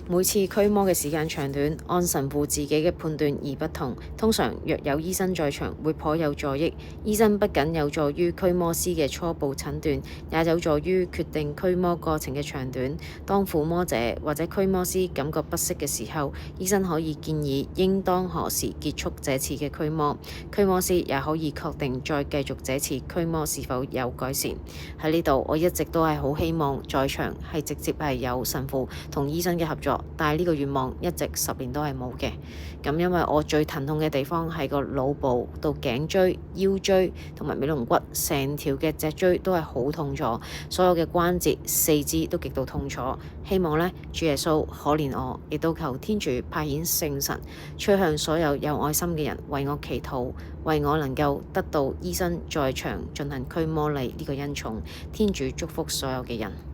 每次驅魔嘅時間長短，按神父自己嘅判斷而不同。通常若有醫生在場，會頗有助益。醫生不僅有助於驅魔師嘅初步診斷，也有助於決定驅魔過程嘅長短。當附魔者或者驅魔師感覺不適嘅時候，醫生可以建議應當何時結束這次嘅驅魔。驅魔師也可以確定再繼續這次驅魔是否有改善。喺呢度，我一直都係好希望在場係直接係有神父同醫生嘅合作。但係呢個願望一直10年都係冇嘅。咁因為我最疼痛嘅地方係個腦部到頸椎、腰椎同埋尾龍骨，成條嘅脊椎都係好痛楚，所有嘅關節、四肢都極度痛楚。希望呢，主耶穌可憐我，亦都求天主派遣聖神，吹向所有有愛心嘅人為我祈禱，為我能夠得到醫生在場進行驅魔禮呢個恩寵。天主祝福所有嘅人。